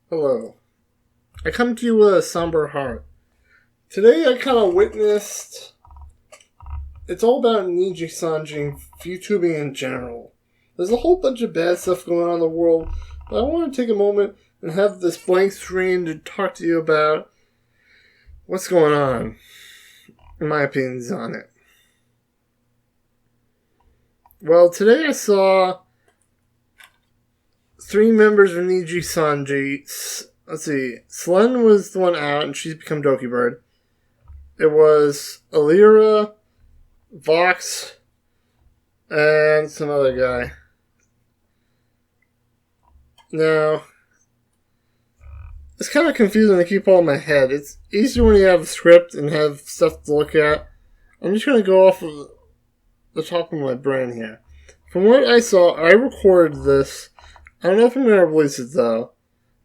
Hello. I come to you with a somber heart. Today I kind of witnessed... It's all about Nijisanji and Vtubing in general. There's a whole bunch of bad stuff going on in the world, but I want to take a moment and have this blank screen to talk to you about what's going on, and my opinions on it. Well, today I saw 3 members of Nijisanji. Let's see. Selen was the one out, and she's become Dokibird. It was Alira, Vox, and some other guy. Now, it's kind of confusing to keep all in my head. It's easier when you have a script and have stuff to look at. I'm just going to go off of the top of my brain here. From what I saw, I recorded this. I don't know if I'm going to release it, though.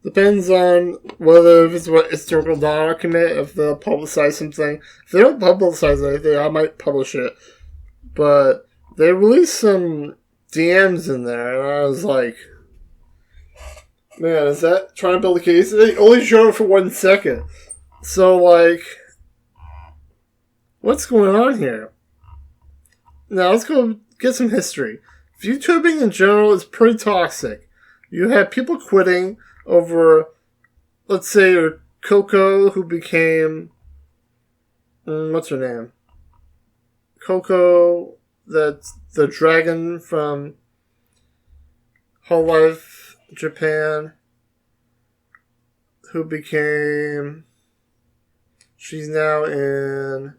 Depends on whether it's a historical document, if they'll publicize something. If they don't publicize anything, I might publish it. But they released some DMs in there, and I was like, man, is that trying to build a case? They only showed it for 1 second. So, like, what's going on here? Now, let's go get some history. Vtubing in general is pretty toxic. You have people quitting over, let's say, Coco, who became, what's her name? Coco, that's the dragon from Hololive, Japan, who became, she's now in,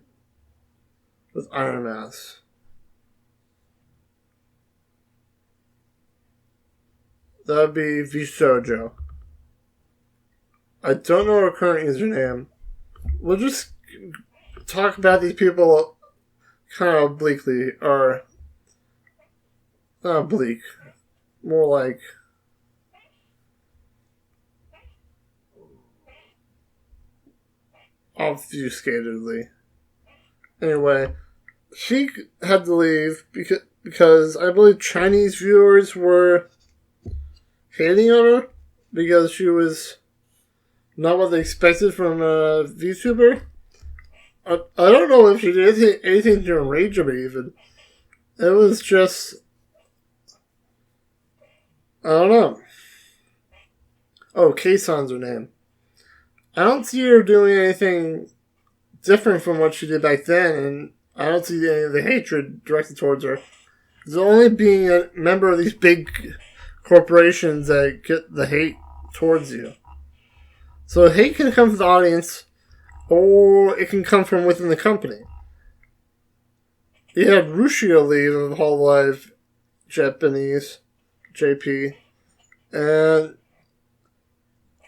with Iron Mask. That would be Vshoujo. I don't know her current username. We'll just talk about these people kind of obliquely, or not oblique, more like obfuscatedly. Anyway, she had to leave because I believe Chinese viewers were hating on her because she was not what they expected from a VTuber. I don't know if she did anything to enrage him even. It was just, I don't know. Oh, Keisan's her name. I don't see her doing anything different from what she did back then, and I don't see any of the hatred directed towards her. It's only being a member of these big corporations that get the hate towards you. So hate can come from the audience, or it can come from within the company. You had Rushia leave of Hololive Japanese, JP, and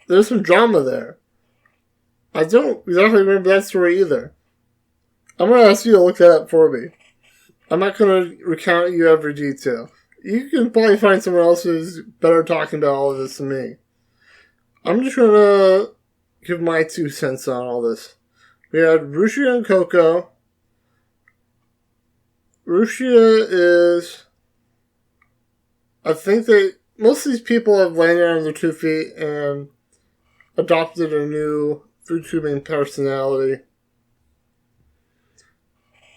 there's some drama there. I don't exactly remember that story either. I'm going to ask you to look that up for me. I'm not going to recount you every detail. You can probably find someone else who's better talking about all of this than me. I'm just going to give my 2 cents on all this. We had Rushia and Coco. Rushia is, I think most of these people have landed on their 2 feet and adopted a new VTubing personality.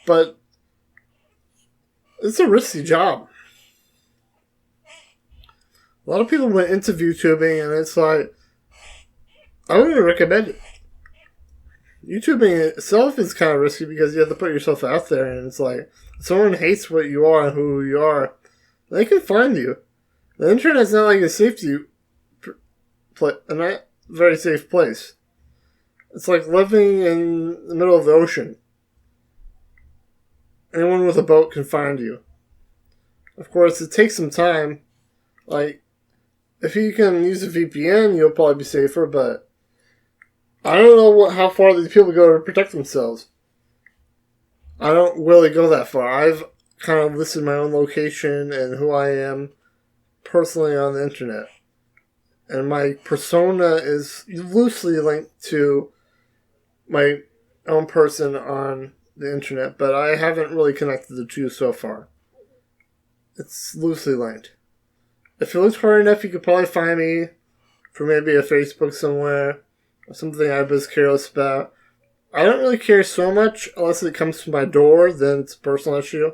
But it's a risky job. A lot of people went into VTubing, and it's like, I wouldn't recommend it. YouTubing itself is kind of risky because you have to put yourself out there, and it's like, if someone hates what you are and who you are, they can find you. The internet's not like a not very safe place. It's like living in the middle of the ocean. Anyone with a boat can find you. Of course, it takes some time. Like, if you can use a VPN, you'll probably be safer, but I don't know how far these people go to protect themselves. I don't really go that far. I've kind of listed my own location and who I am personally on the internet. And my persona is loosely linked to my own person on the internet, but I haven't really connected the two so far. It's loosely linked. If you looked hard enough, you could probably find me for maybe a Facebook somewhere, or something I was careless about. I don't really care so much unless it comes to my door, then it's a personal issue.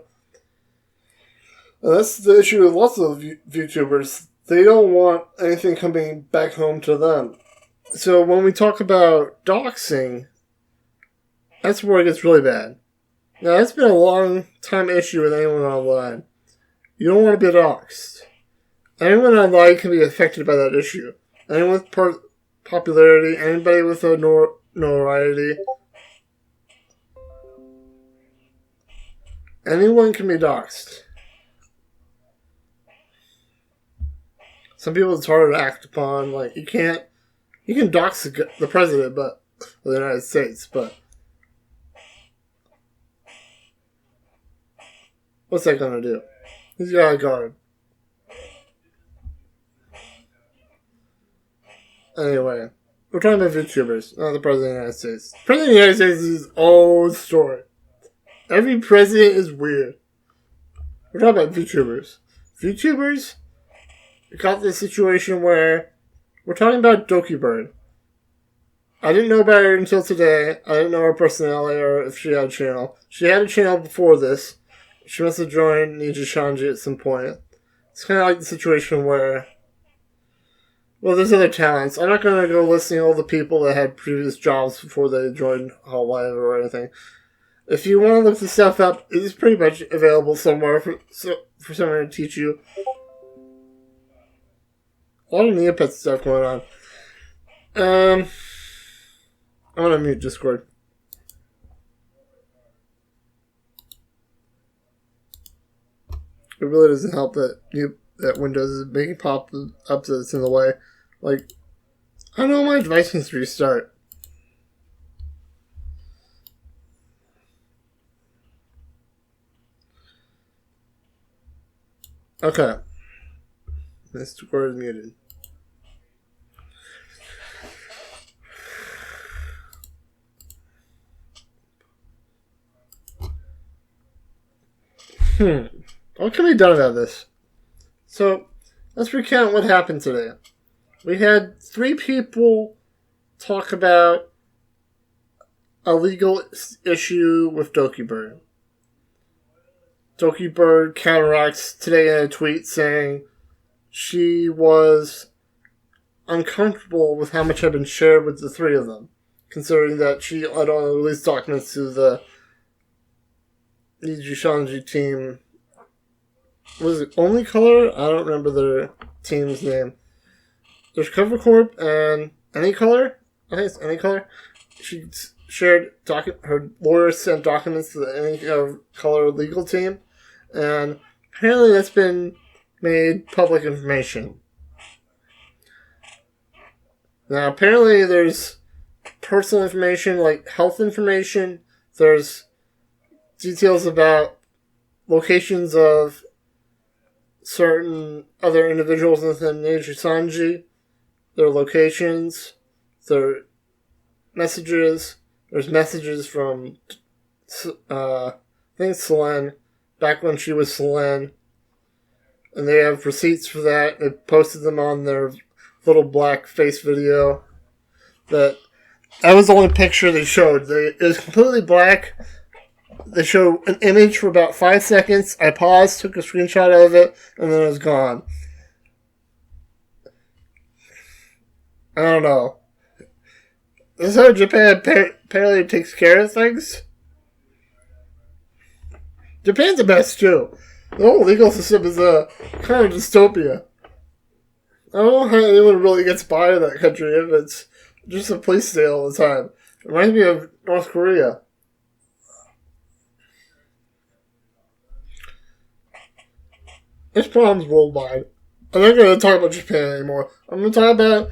And that's the issue with lots of VTubers. They don't want anything coming back home to them. So when we talk about doxing, that's where it gets really bad. Now, that's been a long time issue with anyone online. You don't want to be doxed. Anyone online can be affected by that issue. Anyone with popularity, anybody with a notoriety, anyone can be doxed. Some people it's harder to act upon. Like, you can dox the president of the United States, but what's that gonna do? He's got a guard. Anyway, we're talking about VTubers, not the President of the United States. The President of the United States is his own story. Every president is weird. We're talking about VTubers. VTubers got this situation where we're talking about Dokibird. I didn't know about her until today. I didn't know her personality or if she had a channel. She had a channel before this. She must have joined Nijisanji at some point. It's kind of like the situation where, well, there's other talents. I'm not going to go listing all the people that had previous jobs before they joined Hololive or anything. If you want to look this stuff up, it is pretty much available somewhere for someone to teach you. A lot of Neopet stuff going on. I'm going to mute Discord. It really doesn't help that Windows is making pop up that it's in the way. Like, I don't know, my device needs to restart. Okay. This Discord is muted. What can be done about this? So, let's recount what happened today. We had 3 people talk about a legal issue with Dokibird. Dokibird counteracts today in a tweet saying she was uncomfortable with how much had been shared with the 3 of them, considering that she had only released documents to the Nijisanji team. Was it Only Color? I don't remember their team's name. There's Cover Corp and Any Color? I think it's Any Color. She shared her lawyer sent documents to the Any Color legal team, and apparently that's been made public information. Now, apparently there's personal information, like health information. There's details about locations of certain other individuals within Nijisanji, their locations, their messages. There's messages from, I think Selene, back when she was Selene. And they have receipts for that. They posted them on their little black face video. That was the only picture they showed. It was completely black. They showed an image for about 5 seconds. I paused, took a screenshot of it, and then it was gone. I don't know. This is how Japan apparently takes care of things. Japan's the best, too. The whole legal system is a kind of dystopia. I don't know how anyone really gets by in that country if it's just a police state all the time. It reminds me of North Korea. There's problems worldwide. I'm not going to talk about Japan anymore. I'm going to talk about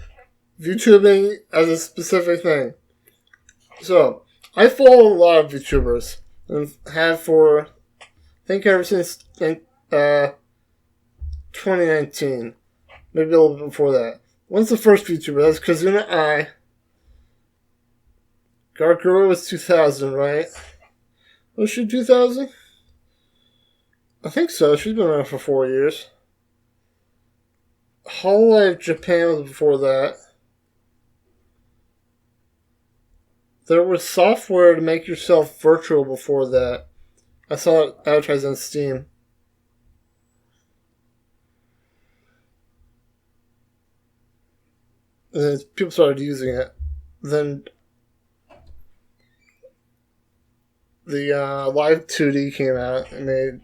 VTubing as a specific thing. So, I follow a lot of VTubers, and have for, I think ever since 2019. Maybe a little bit before that. When's the first VTuber? That's Kazuna Ai. Gargura was 2000, right? Was she 2000? I think so. She's been around for 4 years. Hololive Japan was before that. There was software to make yourself virtual before that. I saw it advertised on Steam. And then people started using it. Then the Live 2D came out and made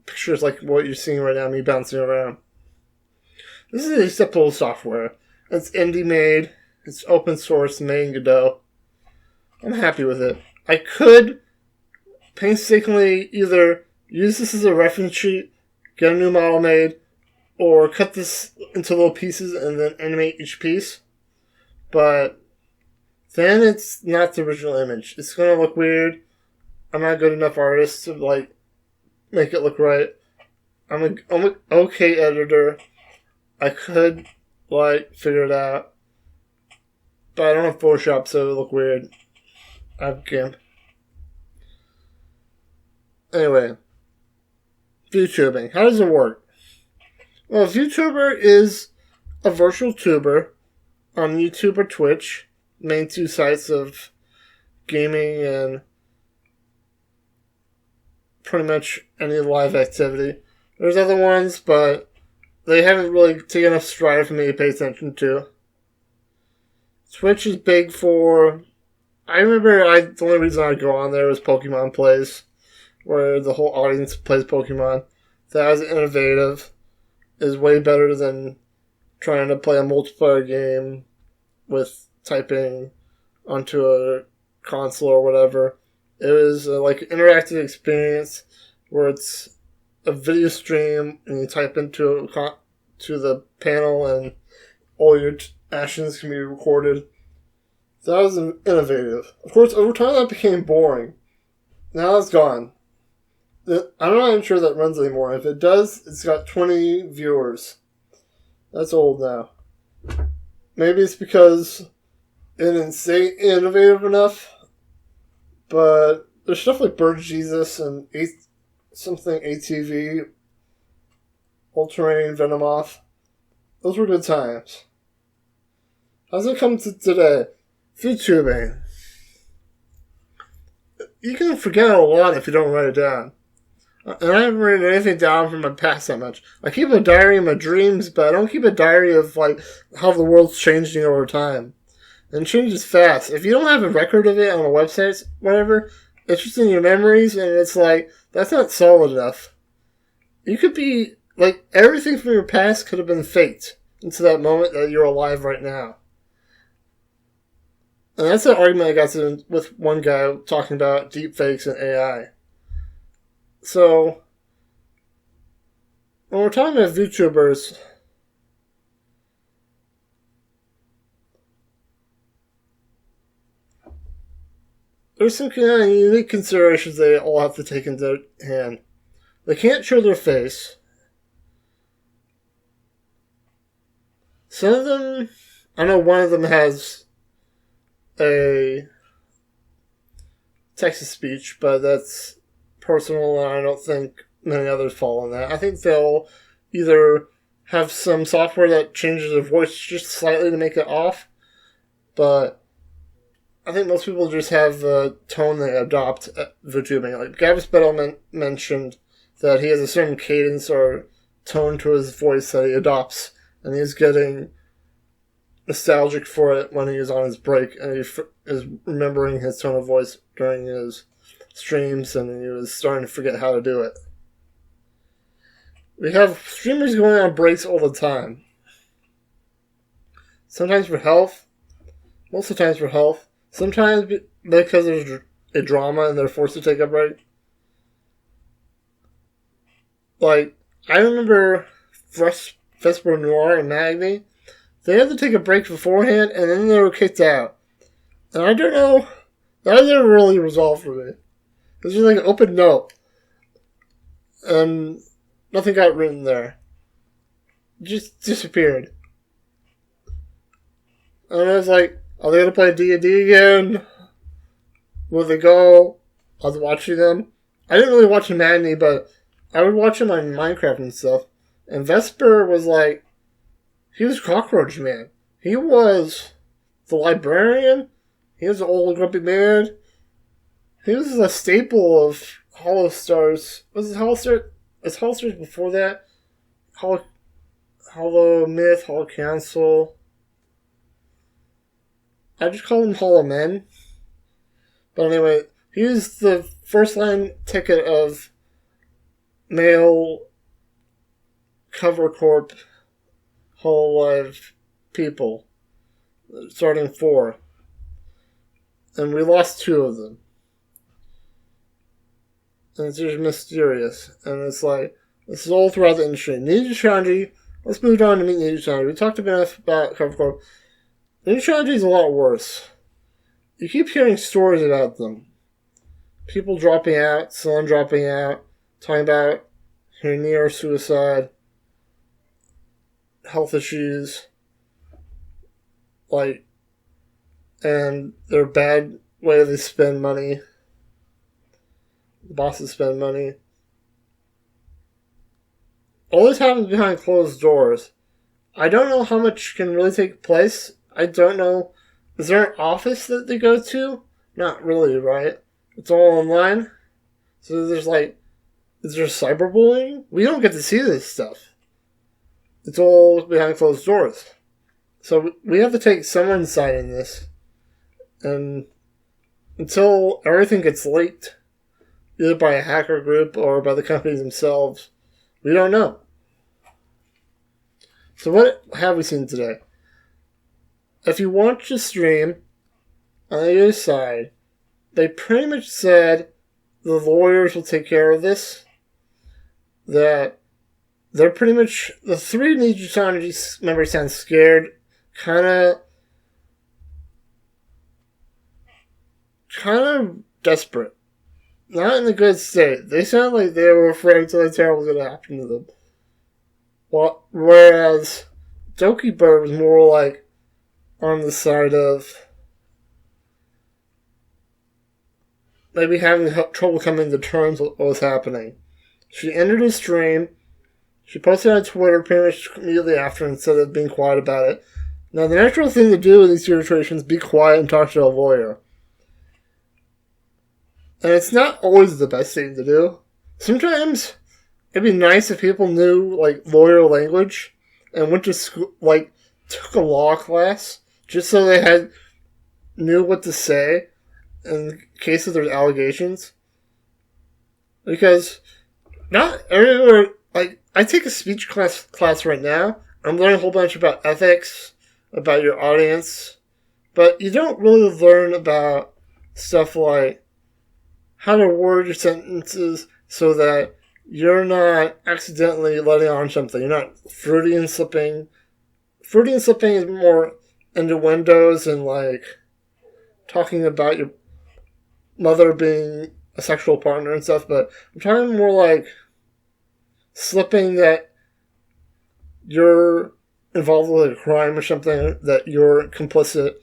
pictures like what you're seeing right now, me bouncing around. This is acceptable software. It's indie made. It's open source, made in Godot. I'm happy with it. I could painstakingly either use this as a reference sheet, get a new model made, or cut this into little pieces and then animate each piece. But then it's not the original image. It's going to look weird. I'm not a good enough artist to make it look right. I'm an okay editor. I could figure it out. But I don't have Photoshop, so it'll look weird. I have GIMP. Anyway. Vtubing. How does it work? Well, VTuber is a virtual tuber on YouTube or Twitch, main two sites of gaming and pretty much any live activity. There's other ones, but they haven't really taken enough stride for me to pay attention to. Twitch is big for... I remember the only reason I'd go on there was Pokemon Plays, where the whole audience plays Pokemon. That was innovative. Is way better than trying to play a multiplayer game with typing onto a console or whatever. It was an interactive experience where it's a video stream and you type into to the panel and all your actions can be recorded. That was innovative. Of course, over time that became boring. Now it's gone. I'm not even sure that runs anymore. If it does, it's got 20 viewers. That's old now. Maybe it's because it didn't say innovative enough. But there's stuff like Bird Jesus and something ATV, All-Terrain, Venomoth. Those were good times. How's it come to today? VTubing. You can forget a lot if you don't write it down. And I haven't written anything down from my past that much. I keep a diary of my dreams, but I don't keep a diary of how the world's changing over time. And it changes fast. If you don't have a record of it on a website, whatever, it's just in your memories, and it's that's not solid enough. You could be, everything from your past could have been faked into that moment that you're alive right now. And that's an argument I got to with one guy talking about deepfakes and AI. So, when we're talking about VTubers, there's some kind of unique considerations they all have to take into hand. They can't show their face. Some of them, I know one of them has a text-to-speech, but that's personal, and I don't think many others fall in that. I think they'll either have some software that changes their voice just slightly to make it off, but I think most people just have the tone they adopt at VTubing. Gavis Bettel mentioned that he has a certain cadence or tone to his voice that he adopts, and he's getting nostalgic for it when he is on his break, and he is remembering his tone of voice during his streams, and he was starting to forget how to do it. We have streamers going on breaks all the time. Sometimes for health. Most of the times for health. Sometimes because there's a drama and they're forced to take a break. I remember Vesper Noir and Magni. They had to take a break beforehand, and then they were kicked out. And I don't know. That never really resolved for me. It was just an open note. And nothing got written there. It just disappeared. And I was like, are they going to play D&D again? Will they go? I was watching them. I didn't really watch Magni, but I would watch him on Minecraft and stuff. And Vesper was he was Cockroach Man. He was the librarian. He was an old grumpy man. He was a staple of Hollow Stars. Was it Hollow Stars? Is Hollow Stars before that? Hollow Myth, Hollow Council. I just call him Hollow Men. But anyway, he was the first line ticket of male cover corp Hololive people, starting 4. And we lost 2 of them. And it's just mysterious. And it's like, this is all throughout the industry. Nijisanji, let's move on to meet Nijisanji. We talked enough about cover corp. Nijisanji is a lot worse. You keep hearing stories about them. People dropping out, someone dropping out, talking about her near suicide, health issues, like, and their bad way they spend money. The bosses spend money. All this happens behind closed doors. I don't know how much can really take place. I don't know. Is there an office that they go to? Not really, right? It's all online. So there's like, is there cyberbullying? We don't get to see this stuff. It's all behind closed doors. So we have to take some insight in this. And until everything gets leaked, either by a hacker group or by the companies themselves, we don't know. So what have we seen today? If you watch the stream, on the other side, they pretty much said the lawyers will take care of this. That they're pretty much, the 3 Nijisanji members sound scared, kind of desperate. Not in a good state. They sound like they were afraid something terrible was going to happen to them. Whereas Dokibird was more like on the side of maybe having trouble coming to terms with what was happening. She ended the stream. She posted on Twitter pretty much immediately after instead of being quiet about it. Now, the natural thing to do in these situations is be quiet and talk to a lawyer. And it's not always the best thing to do. Sometimes it'd be nice if people knew, like, lawyer language and went to school, like, took a law class just so they knew what to say in case of there's allegations. Because not everywhere, like, I take a speech class right now. I'm learning a whole bunch about ethics, about your audience, but you don't really learn about stuff like how to word your sentences so that you're not accidentally letting on something. You're not fruity and slipping. Fruity and slipping is more innuendos and, like, talking about your mother being a sexual partner and stuff, but I'm talking more like slipping that you're involved with a crime or something, that you're complicit.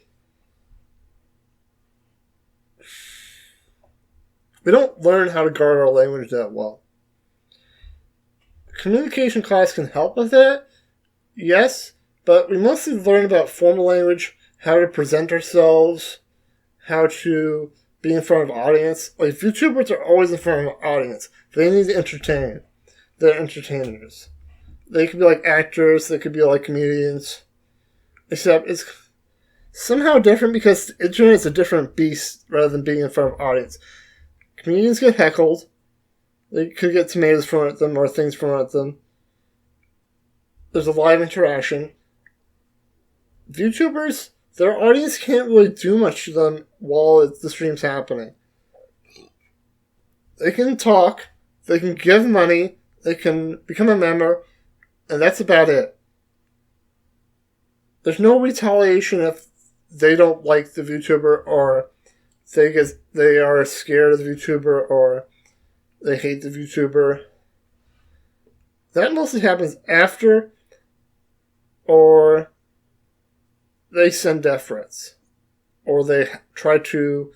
We don't learn how to guard our language that well. Communication class can help with that, yes, but we mostly learn about formal language, how to present ourselves, how to be in front of an audience. Like, VTubers are always in front of an audience. They need to entertain. They're entertainers. They could be like actors, they could be like comedians. Except it's somehow different because the internet is a different beast rather than being in front of an audience. Comedians get heckled. They could get tomatoes thrown at them or things thrown at them. There's a live interaction. VTubers, their audience can't really do much to them while the stream's happening. They can talk, they can give money, they can become a member, and that's about it. There's no retaliation if they don't like the VTuber or they are scared of the VTuber or they hate the VTuber. That mostly happens after or they send death threats. Or they try to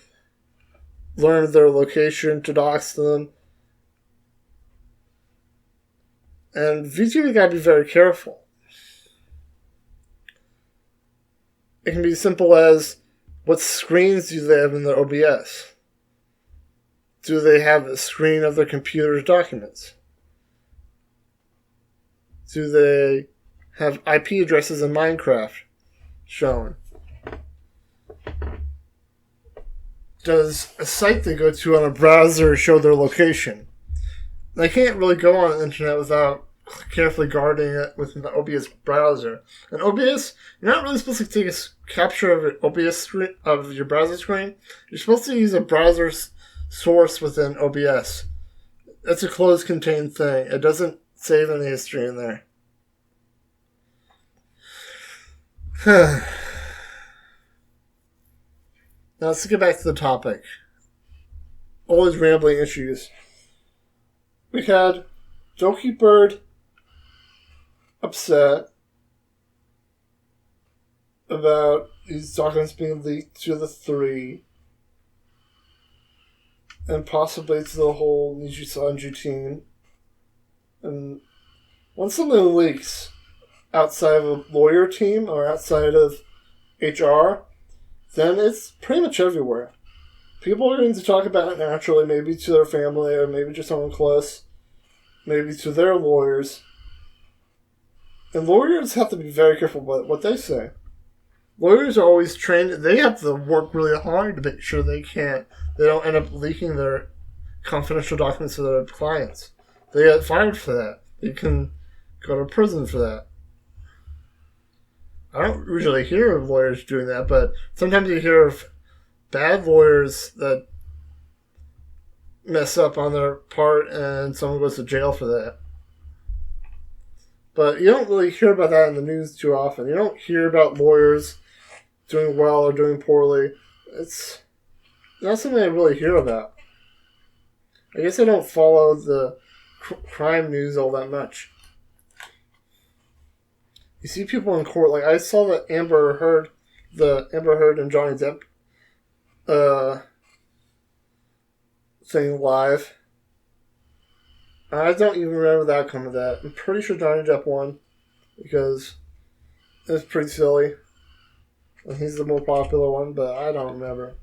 learn their location to dox them. And VTubing gotta be very careful. It can be as simple as What screens do they have in their OBS? Do they have a screen of their computer's documents? Do they have IP addresses in Minecraft shown? Does a site they go to on a browser show their location? They can't really go on the internet without carefully guarding it within the OBS browser. And OBS, you're not really supposed to take a capture of your OBS screen, of your browser screen. You're supposed to use a browser source within OBS. It's a closed contained thing. It doesn't save any history in there. Now let's get back to the topic. All these rambling issues. We had Dokibird upset about these documents being leaked to the 3 and possibly to the whole Nijisanji team. And once something leaks outside of a lawyer team or outside of HR, then it's pretty much everywhere. People are going to talk about it naturally, maybe to their family or maybe to someone close, maybe to their lawyers. And lawyers have to be very careful about what they say. Lawyers are always trained. They have to work really hard to make sure they don't end up leaking their confidential documents to their clients. They get fired for that. They can go to prison for that. I don't usually hear of lawyers doing that, but sometimes you hear of bad lawyers that mess up on their part and someone goes to jail for that. But you don't really hear about that in the news too often. You don't hear about lawyers doing well or doing poorly. It's not something I really hear about. I guess I don't follow the crime news all that much. You see people in court, like I saw the Amber Heard and Johnny Depp thing live. I don't even remember the outcome of that. I'm pretty sure Johnny Depp won because it was pretty silly. And he's the more popular one, but I don't remember.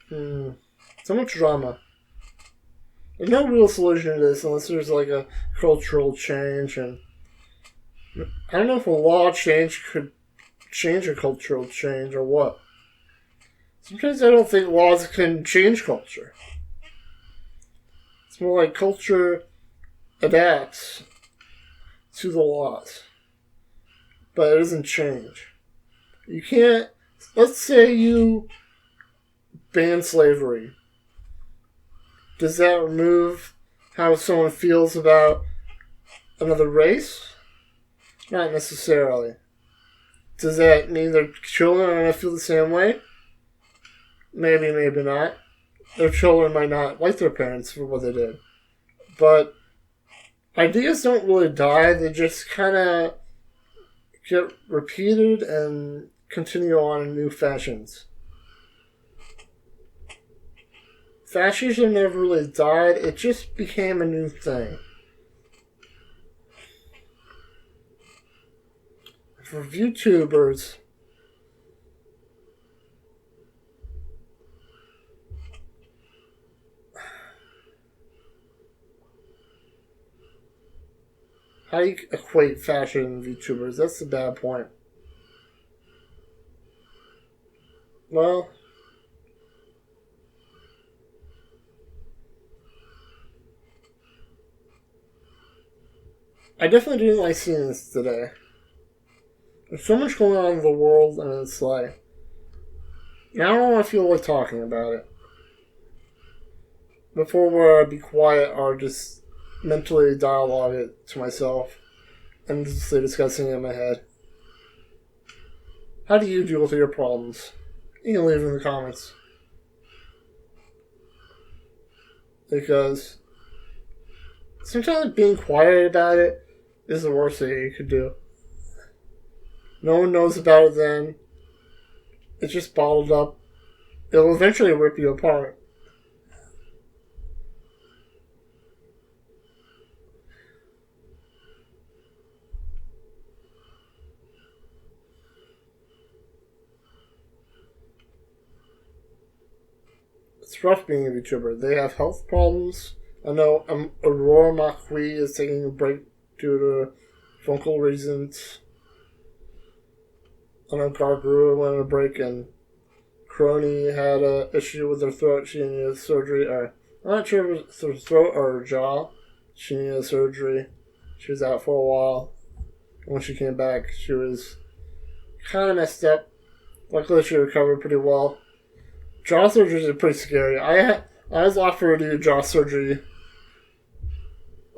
So much drama. There's no real solution to this unless there's like a cultural change, and I don't know if a law change could change a cultural change or what. Sometimes I don't think laws can change culture. It's more like culture adapts to the laws, but it doesn't change. You can't, let's say you ban slavery. Does that remove how someone feels about another race? Not necessarily. Does that mean their children are going to feel the same way? Maybe, maybe not. Their children might not like their parents for what they did. But ideas don't really die. They just kind of get repeated and continue on in new fashions. Fascism never really died. It just became a new thing. For Vtubers, how do you equate fashion and VTubers? That's the bad point. Well, I definitely didn't like seeing this today. There's so much going on in the world, and it's like, I don't want to feel like talking about it. Before where I'd be quiet or just mentally dialogue it to myself, endlessly discussing it in my head. How do you deal with your problems? You can leave it in the comments. Because sometimes being quiet about it is the worst thing you could do. No one knows about it then. It's just bottled up. It'll eventually rip you apart. It's rough being a VTuber. They have health problems. I know Aurora Macui is taking a break due to fungal reasons. I know Garguru went on a break, and Crony had an issue with her throat. She needed surgery. Or I'm not sure if it's her throat or her jaw. She needed surgery. She was out for a while. When she came back, she was kind of messed up. Luckily, she recovered pretty well. Jaw surgeries are pretty scary. I was offered to do jaw surgery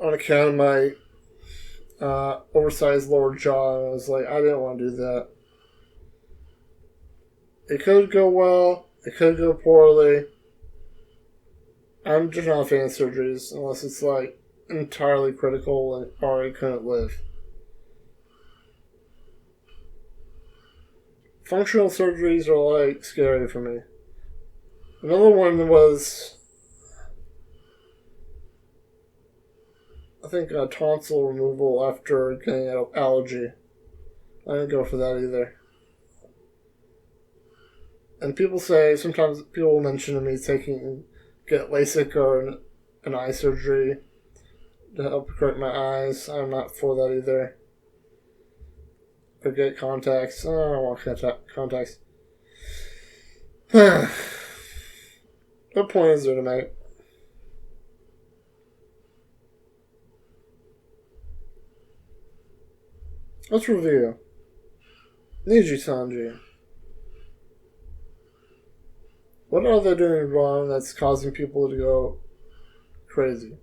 on account of my oversized lower jaw, and I was like, I didn't want to do that. It could go well. It could go poorly. I'm just not a fan of surgeries unless it's like entirely critical or I couldn't live. Functional surgeries are like scary for me. Another one was, I think, a tonsil removal after getting an allergy. I didn't go for that either. And sometimes people will mention to me get LASIK or an eye surgery to help correct my eyes. I'm not for that either. Or get contacts. I don't want contacts. What point is there to make? Let's review. Nijisanji. What are they doing wrong that's causing people to go crazy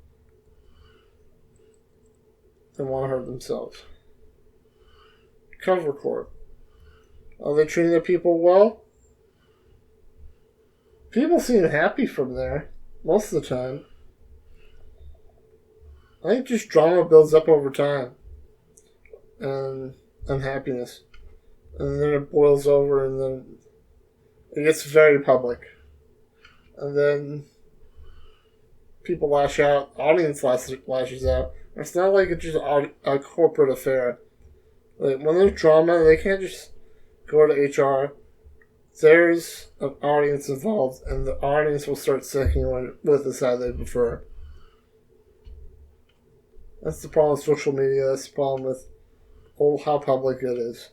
and want to hurt themselves? Cover Corp. Are they treating the people well? People seem happy from there most of the time. I think just drama builds up over time and unhappiness, and then it boils over, and then it gets very public, and then people lash out. Audience lashes out. It's not like it's just a corporate affair. Like when there's drama, they can't just go to HR. There's an audience involved, and the audience will start sticking with the side they prefer. That's the problem with social media. That's the problem with how public it is.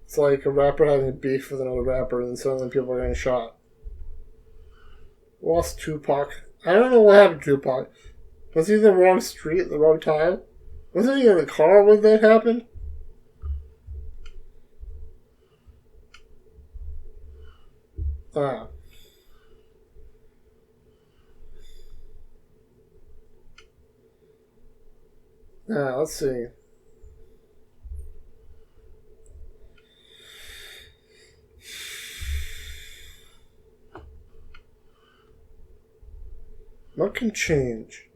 It's like a rapper having beef with another rapper, and suddenly people are getting shot. Lost Tupac. I don't know what happened to Tupac. Was he in the wrong street at the wrong time? Wasn't he in the car when that happened? Now, let's see. What can change?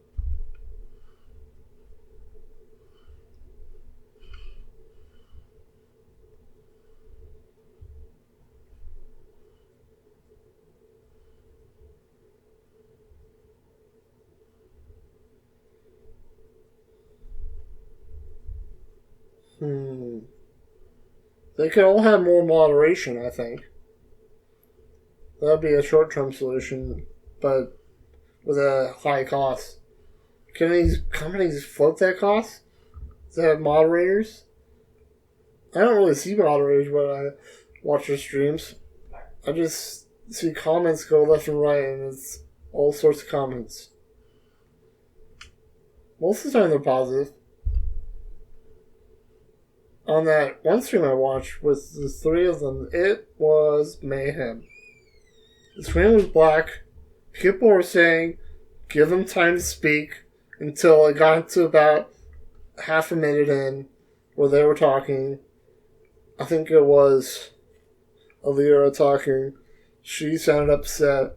They could all have more moderation, I think. That would be a short-term solution, but with a high cost. Can these companies float that cost? Does they have moderators? I don't really see moderators when I watch their streams. I just see comments go left and right, and it's all sorts of comments. Most of the time they're positive. On that one stream I watched with the three of them, it was mayhem. The screen was black. People were saying, give them time to speak, until it got to about half a minute in where they were talking. I think it was Alira talking. She sounded upset.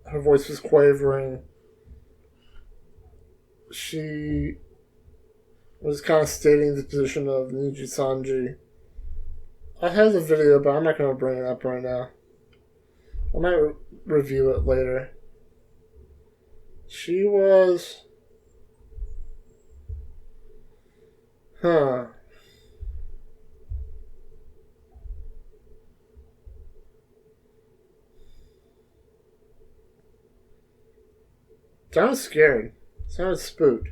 Her voice was quavering. She was kind of stating the position of Nijisanji. I have the video, but I'm not going to bring it up right now. I might review it later. She was... sounded scared. Sounded spooked.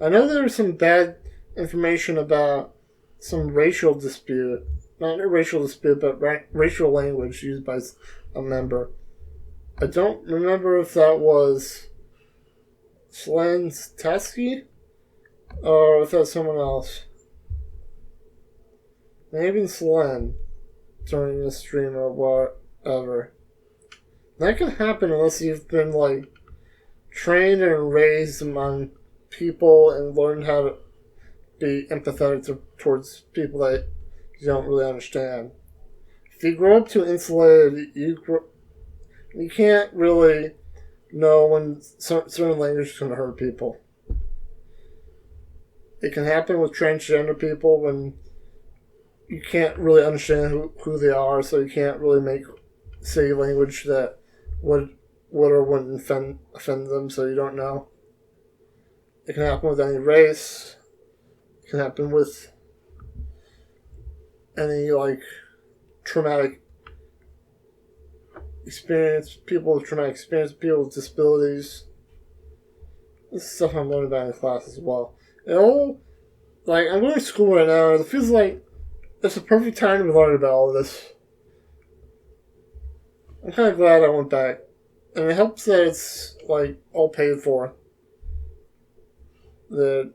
I know there was some bad information about some racial dispute. Not a racial dispute, but racial language used by a member. I don't remember if that was Slensky or if that's someone else. Maybe Slen during the stream or whatever. That can happen unless you've been, like, trained and raised among people and learned how to be empathetic towards people that you don't really understand. If you grow up too insulated, you can't really know when certain language is going to hurt people. It can happen with transgender people when you can't really understand who they are, so you can't really say language that would or wouldn't offend them, so you don't know. It can happen with any race. It can happen with any, like, traumatic experience, people with traumatic experience, people with disabilities. This is stuff I'm learning about in class as well. I'm going to school right now, and it feels like it's the perfect time to be learning about all of this. I'm kind of glad I went back. And it helps that it's, like, all paid for. That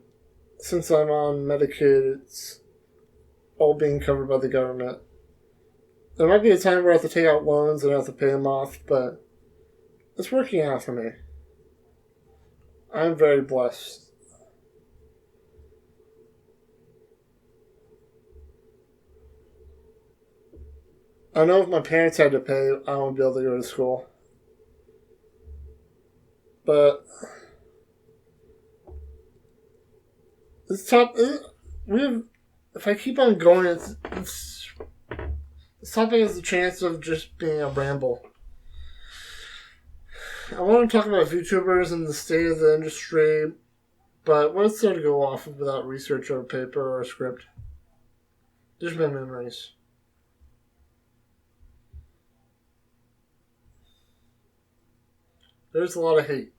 since I'm on Medicaid, it's all being covered by the government. There might be a time where I have to take out loans and I have to pay them off, but it's working out for me. I'm very blessed. I know if my parents had to pay, I wouldn't be able to go to school. But this if I keep on going, this topic has the chance of just being a ramble. I want to talk about VTubers and the state of the industry, but what's there to go off of without research or paper or a script? Just my memories. There's a lot of hate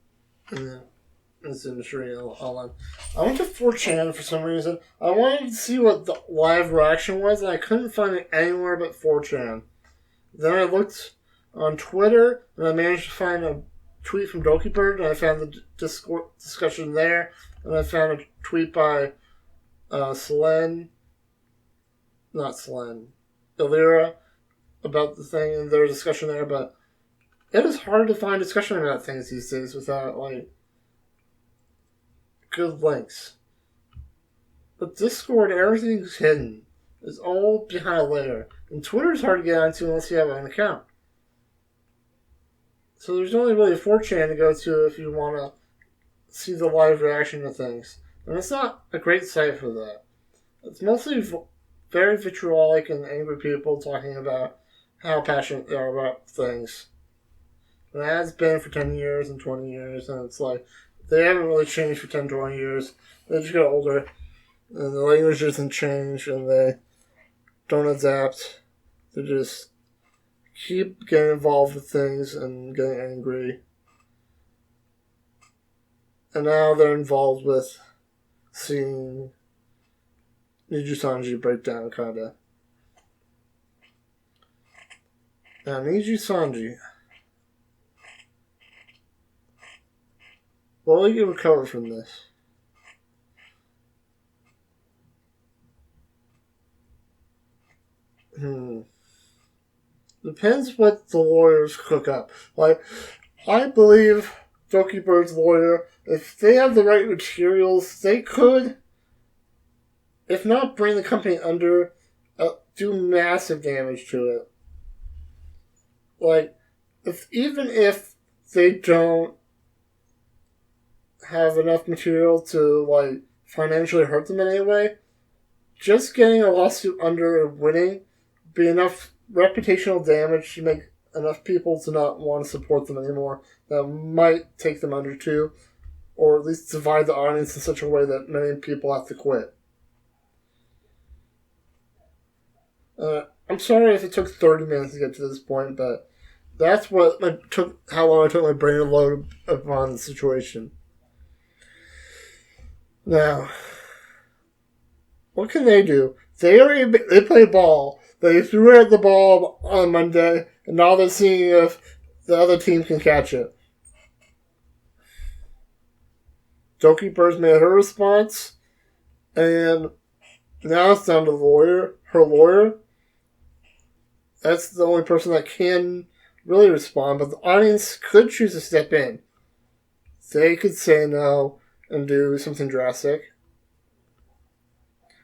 in this industry online. I went to 4chan for some reason. I wanted to see what the live reaction was, and I couldn't find it anywhere but 4chan. Then I looked on Twitter, and I managed to find a tweet from Dokibird, and I found the discussion there, and I found a tweet by Illyra about the thing, and their discussion there, but it is hard to find discussion about things these days without, like, good links. But Discord, everything's hidden. It's all behind a layer. And Twitter's hard to get onto unless you have an account. So there's only really 4chan to go to if you want to see the live reaction to things. And it's not a great site for that. It's mostly very vitriolic and angry people talking about how passionate they are about things. And it has been for 10 years and 20 years, and it's like, they haven't really changed for 10, 20 years. They just got older, and the language doesn't change, and they don't adapt. They just keep getting involved with things and getting angry. And now they're involved with seeing Nijisanji break down, kinda. Now, Nijisanji. What will you recover from this? Depends what the lawyers cook up. Like, I believe Dokibird's lawyer, if they have the right materials, they could, if not bring the company under, do massive damage to it. Like, even if they don't have enough material to, like, financially hurt them in any way, just getting a lawsuit under and winning be enough reputational damage to make enough people to not want to support them anymore. That might take them under too, or at least divide the audience in such a way that many people have to quit. I'm sorry if it took 30 minutes to get to this point, but that's how long it took my brain to load upon the situation. Now, what can they do? They play ball. They threw out the ball on Monday, and now they're seeing if the other team can catch it. Dokibird made her response, and now it's down to her lawyer. That's the only person that can really respond, but the audience could choose to step in. They could say no and do something drastic.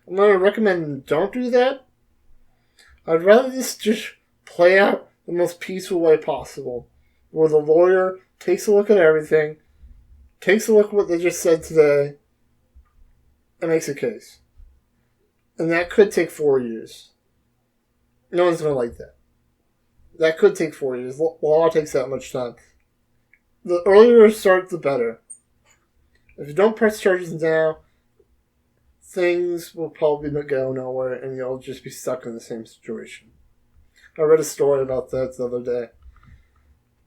I'm going to recommend don't do that. I'd rather this just play out the most peaceful way possible, where the lawyer takes a look at everything, takes a look at what they just said today, and makes a case. And that could take 4 years. No one's going to like that. That could take 4 years. Law takes that much time. The earlier it starts, the better. If you don't press charges now, things will probably go nowhere and you'll just be stuck in the same situation. I read a story about that the other day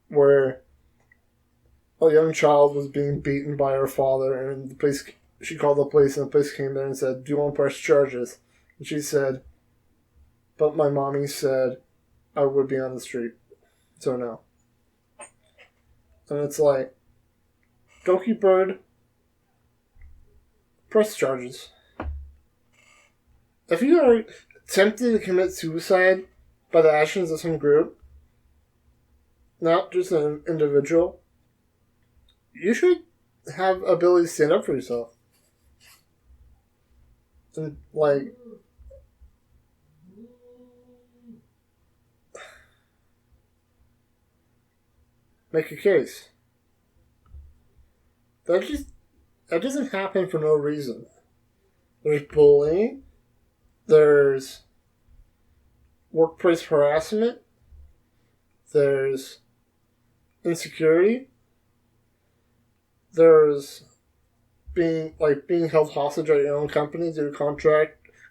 where a young child was being beaten by her father, and she called the police, and the police came there and said, "Do you want to press charges?" And she said, "But my mommy said I would be on the street, so no." And it's like, Dokibird, press charges. If you are tempted to commit suicide by the actions of some group, not just an individual, you should have ability to stand up for yourself. And, make a case. That doesn't happen for no reason. There's bullying. There's workplace harassment. There's insecurity. There's being held hostage at your own company due to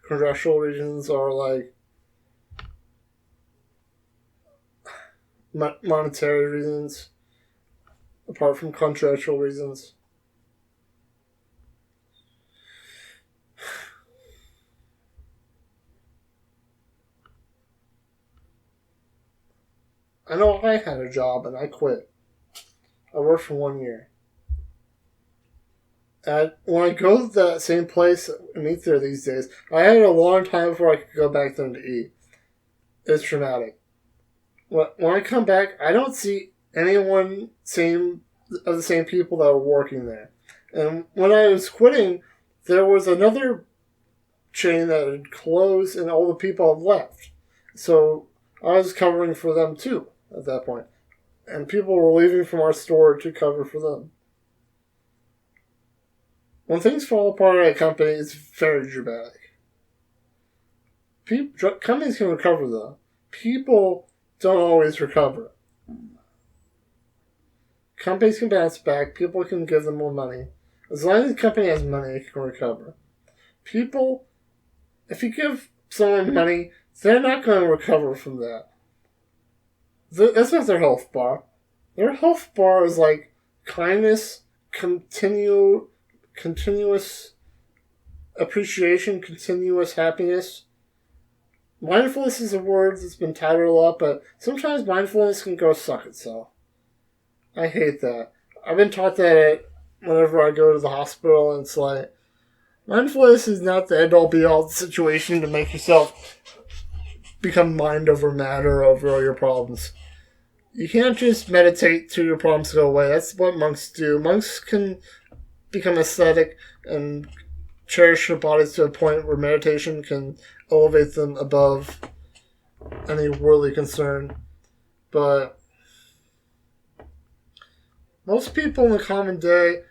contractual reasons, or monetary reasons, apart from contractual reasons. I know I had a job and I quit. I worked for 1 year. And when I go to that same place and eat there these days, I had a long time before I could go back there to eat. It's traumatic. When I come back, I don't see anyone of the same people that were working there. And when I was quitting, there was another chain that had closed and all the people had left. So I was covering for them too at that point. And people were leaving from our store to cover for them. When things fall apart at a company, it's very dramatic. Companies can recover, though. People don't always recover. Companies can bounce back. People can give them more money. As long as the company has money, it can recover. People, if you give someone money, they're not going to recover from that. That's not their health bar. Their health bar is like kindness, continuous appreciation, continuous happiness. Mindfulness is a word that's been touted a lot, but sometimes mindfulness can go suck itself. I hate that. I've been taught that whenever I go to the hospital, and it's like, mindfulness is not the end-all be-all situation to make yourself become mind over matter over all your problems. You can't just meditate till your problems go away. That's what monks do. Monks can become aesthetic and cherish their bodies to a point where meditation can elevate them above any worldly concern. But most people in the common day,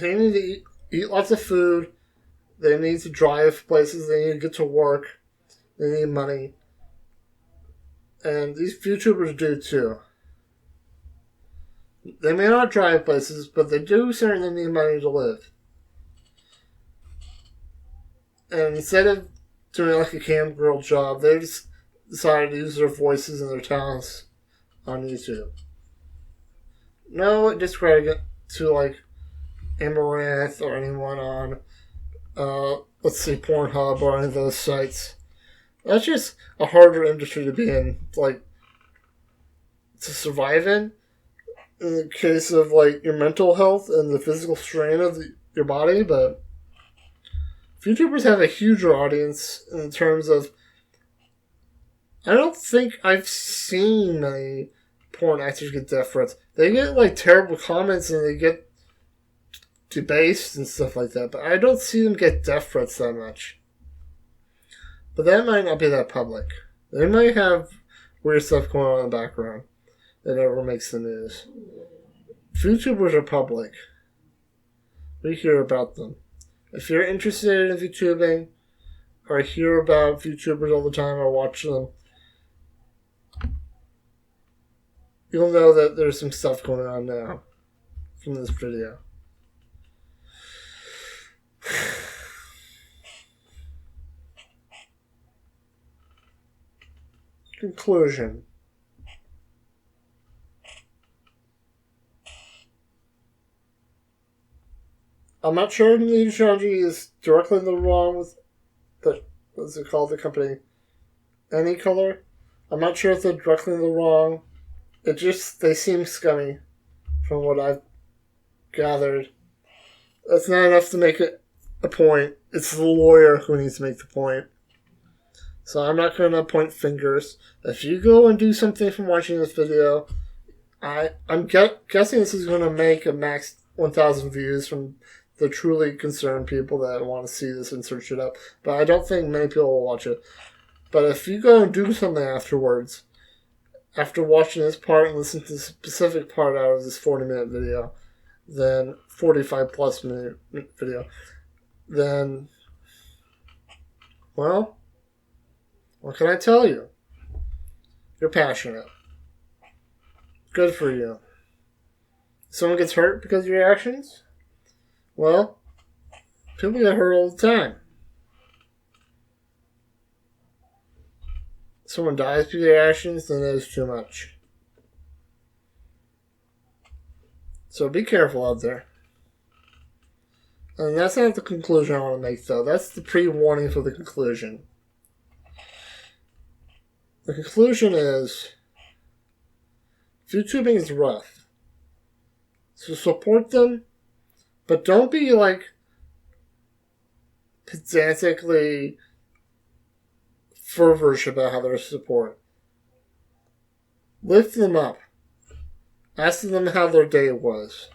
they need to eat lots of food, they need to drive places, they need to get to work, they need money. And these Vtubers do too. They may not drive places, but they do certainly need money to live. And instead of doing like a cam girl job, they just decided to use their voices and their talents on YouTube. No discredit to like Amaranth or anyone on let's say Pornhub or any of those sites. That's just a harder industry to be in, like, to survive in. In the case of, like, your mental health and the physical strain of your body, but VTubers have a huger audience in terms of, I don't think I've seen many porn actors get death threats. They get, like, terrible comments and they get debased and stuff like that, but I don't see them get death threats that much. But that might not be that public. They might have weird stuff going on in the background that never makes the news. VTubers are public. We hear about them. If you're interested in VTubing, or hear about VTubers all the time, or watch them, you'll know that there's some stuff going on now from this video. Conclusion. I'm not sure if Nijisanji is directly in the wrong with the, what's it called, the company Anycolor. I'm not sure if they're directly in the wrong. It just, they seem scummy from what I've gathered. That's not enough to make it a point. It's the lawyer who needs to make the point. So I'm not going to point fingers. If you go and do something from watching this video, I'm guessing this is going to make a max 1,000 views from the truly concerned people that want to see this and search it up. But I don't think many people will watch it. But if you go and do something afterwards, after watching this part and listen to the specific part out of this 40-minute video, then 45-plus minute video, then, well, what can I tell you? You're passionate. Good for you. Someone gets hurt because of your actions? Well, people get hurt all the time. Someone dies because of their actions, then that is too much. So be careful out there. And that's not the conclusion I want to make, though. That's the pre-warning for the conclusion. The conclusion is, VTubing is rough. So support them, but don't be, like, pedantically fervorish about how they're support. Lift them up. Ask them how their day was.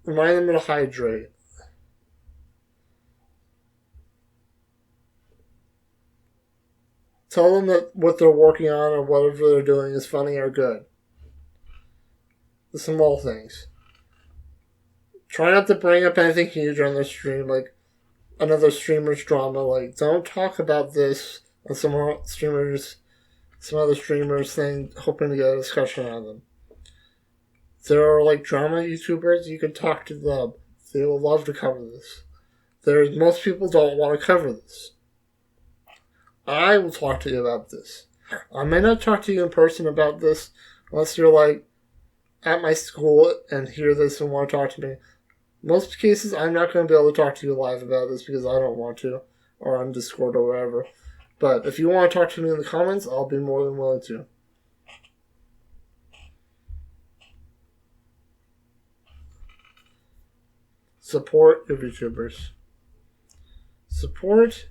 Remind them to hydrate. Tell them that what they're working on or whatever they're doing is funny or good. The small things. Try not to bring up anything huge on their stream, like another streamer's drama. Like, don't talk about this on some other streamers thing, hoping to get a discussion on them. If there are, like, drama YouTubers, you can talk to them. They will love to cover this. Most people don't want to cover this. I will talk to you about this. I may not talk to you in person about this unless you're, like, at my school and hear this and want to talk to me. Most cases, I'm not going to be able to talk to you live about this because I don't want to, or on Discord or whatever. But if you want to talk to me in the comments, I'll be more than willing to. Support your VTubers. Support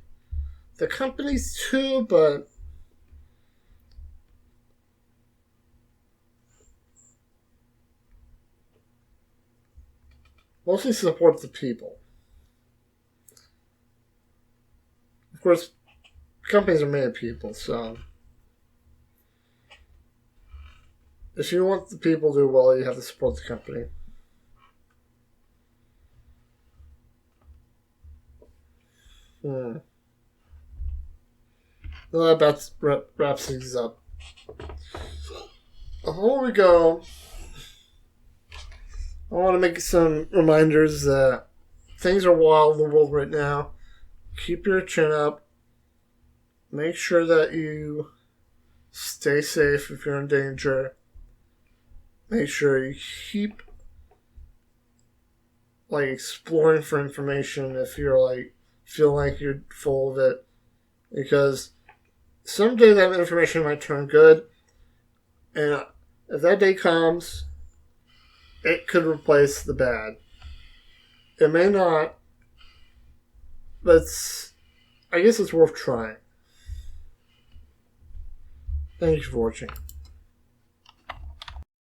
the companies too, but mostly support the people. Of course, companies are made of people, so if you want the people to do well, you have to support the company. Well, that about wraps things up. Before we go, I want to make some reminders that things are wild in the world right now. Keep your chin up. Make sure that you stay safe if you're in danger. Make sure you keep like exploring for information if you're like feel like you're full of it, because someday that information might turn good, and if that day comes, it could replace the bad. It may not, but I guess it's worth trying. Thank you for watching.